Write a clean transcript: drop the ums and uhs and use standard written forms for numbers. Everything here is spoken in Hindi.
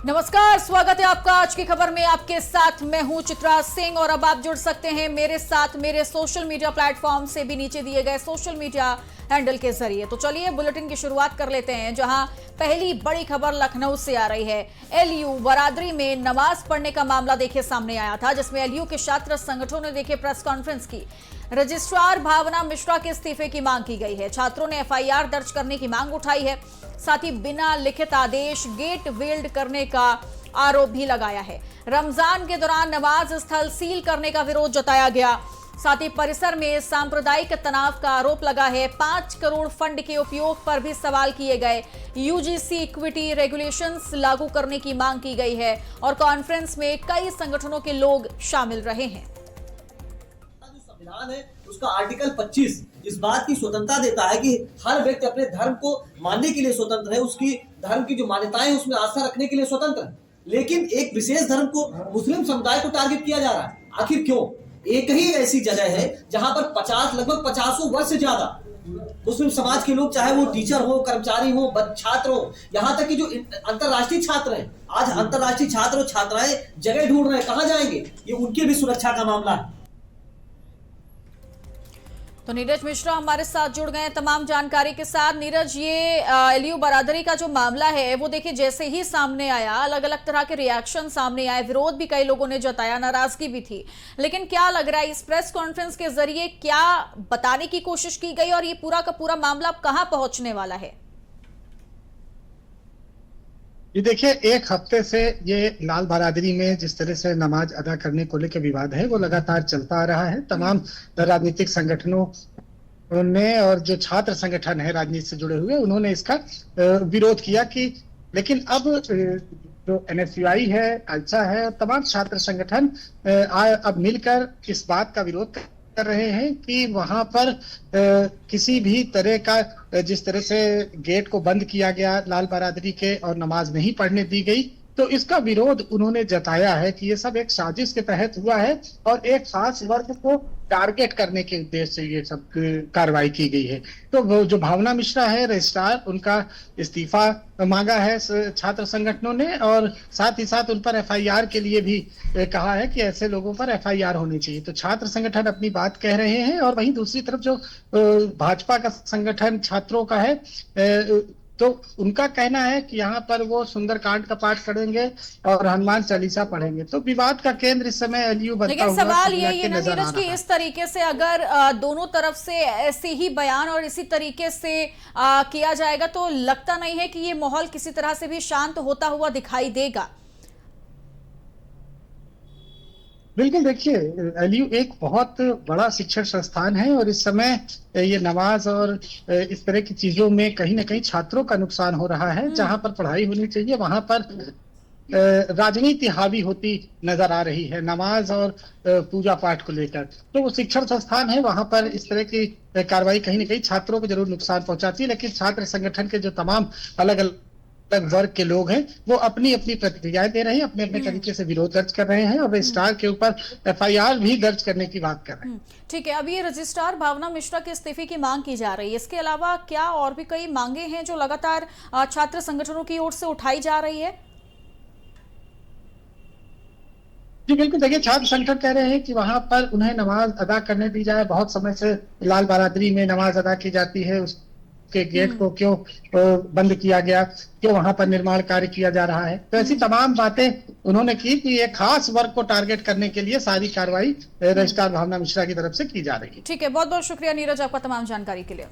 नमस्कार, स्वागत है आपका आज की खबर में। आपके साथ मैं हूं चित्रा सिंह और अब आप जुड़ सकते हैं मेरे साथ मेरे सोशल मीडिया प्लेटफॉर्म से भी नीचे दिए गए सोशल मीडिया हैंडल के जरिए। तो चलिए बुलेटिन की शुरुआत कर लेते हैं, जहां पहली बड़ी खबर लखनऊ से आ रही है। एलयू बरादरी में नमाज पढ़ने का मामला देखिए सामने आया था, जिसमें एलयू के छात्र संगठनों ने देखिए प्रेस कॉन्फ्रेंस की। रजिस्ट्रार भावना मिश्रा के इस्तीफे की मांग की गई है। छात्रों ने एफआईआर दर्ज करने की मांग उठाई है। साथ ही बिना लिखित आदेश गेट वेल्ड करने का आरोप भी लगाया है। रमजान के दौरान नमाज स्थल सील करने का विरोध जताया गया। साथ ही परिसर में सांप्रदायिक तनाव का आरोप लगा है। 5 करोड़ फंड के उपयोग पर भी सवाल किए गए। यूजीसी इक्विटी रेगुलेशंस लागू करने की मांग की गई है और कॉन्फ्रेंस में कई संगठनों के लोग शामिल रहे हैं। संविधान है उसका आर्टिकल 25 इस बात की स्वतंत्रता देता है कि हर व्यक्ति अपने धर्म को मानने के लिए स्वतंत्र है, उसकी धर्म की जो मान्यताएं हैं उसमें आस्था रखने के लिए स्वतंत्र है। लेकिन एक विशेष धर्म को, मुस्लिम समुदाय को टारगेट किया जा रहा है। आखिर क्यों? एक ही ऐसी जगह है जहां पर लगभग 50 वर्ष से ज्यादा मुस्लिम समाज के लोग, चाहे वो टीचर हो, कर्मचारी हो, छात्र हो, यहाँ तक कि जो अंतरराष्ट्रीय छात्र हैं, आज अंतरराष्ट्रीय छात्र और छात्राएं जगह ढूंढ रहे हैं, कहाँ जाएंगे? ये उनकी भी सुरक्षा का मामला है। तो नीरज मिश्रा हमारे साथ जुड़ गए तमाम जानकारी के साथ। नीरज, ये एलयू बरादरी का जो मामला है वो देखिए जैसे ही सामने आया, अलग अलग तरह के रिएक्शन सामने आए, विरोध भी कई लोगों ने जताया, नाराजगी भी थी। लेकिन क्या लग रहा है इस प्रेस कॉन्फ्रेंस के जरिए क्या बताने की कोशिश की गई और ये पूरा का पूरा मामला अब कहां पहुंचने वाला है? ये देखिए, एक हफ्ते से ये लाल बरादरी में जिस तरह से नमाज अदा करने को लेकर विवाद है वो लगातार चलता आ रहा है। तमाम राजनीतिक संगठनों ने और जो छात्र संगठन है राजनीति से जुड़े हुए, उन्होंने इसका विरोध किया कि लेकिन अब जो एनएसयूआई है, अल्सा है, तमाम छात्र संगठन अब मिलकर इस बात का विरोध कर रहे हैं कि वहां पर किसी भी तरह का जिस तरह से गेट को बंद किया गया लाल बरादरी के और नमाज नहीं पढ़ने दी गई, तो इसका विरोध उन्होंने जताया है कि ये सब एक साजिश के तहत हुआ है और एक खास वर्ग को टारगेट करने के उद्देश्य से ये सब कार्रवाई की गई है। तो वो जो भावना मिश्रा है रजिस्ट्रार, उनका इस्तीफा मांगा है छात्र संगठनों ने और साथ ही साथ उन पर एफआईआर के लिए भी कहा है कि ऐसे लोगों पर एफआईआर होनी चाहिए। तो छात्र संगठन अपनी बात कह रहे हैं और वहीं दूसरी तरफ जो भाजपा का संगठन छात्रों का है, तो उनका कहना है कि यहाँ पर वो सुंदरकांड का पाठ करेंगे और हनुमान चालीसा पढ़ेंगे। तो विवाद का केंद्र इस समय एलयू बनता हुआ। लेकिन सवाल ये है नीरज कि इस तरीके से अगर दोनों तरफ से ऐसे ही बयान और इसी तरीके से किया जाएगा तो लगता नहीं है कि ये माहौल किसी तरह से भी शांत होता हुआ दिखाई देगा। बिल्कुल, देखिए एलयू एक बहुत बड़ा शिक्षण संस्थान है और इस समय ये नमाज और इस तरह की चीजों में कहीं ना कहीं छात्रों का नुकसान हो रहा है। जहां पर पढ़ाई होनी चाहिए वहां पर राजनीति हावी होती नजर आ रही है नमाज और पूजा पाठ को लेकर। तो वो शिक्षण संस्थान है, वहां पर इस तरह की कार्रवाई कहीं ना कहीं छात्रों को जरूर नुकसान पहुंचाती है। लेकिन छात्र संगठन के जो तमाम अलग अलग वर्ग के लोग हैं वो अपनी अपनी प्रतिक्रियाएं दे रहे हैं, अपने अपने तरीके से विरोध दर्ज कर रहे हैं और रजिस्ट्रार के ऊपर एफआईआर भी दर्ज करने की बात कर रहे हैं। ठीक है, अब ये रजिस्ट्रार भावना मिश्रा के इस्तीफे की मांग की जा रही है। इसके अलावा क्या और भी कई मांगे हैं जो लगातार छात्र संगठनों की ओर से उठाई जा रही है? जी बिल्कुल, देखिए छात्र संगठन कह रहे हैं कि वहां पर उन्हें नमाज अदा करने दी जाए। बहुत समय से लाल बरादरी में नमाज अदा की जाती है, के गेट को क्यों बंद किया गया, क्यों वहां पर निर्माण कार्य किया जा रहा है। तो ऐसी तमाम बातें उन्होंने की कि एक खास वर्ग को टारगेट करने के लिए सारी कार्रवाई रजिस्ट्रार भावना मिश्रा की तरफ से की जा रही है। ठीक है, बहुत बहुत शुक्रिया नीरज आपका तमाम जानकारी के लिए।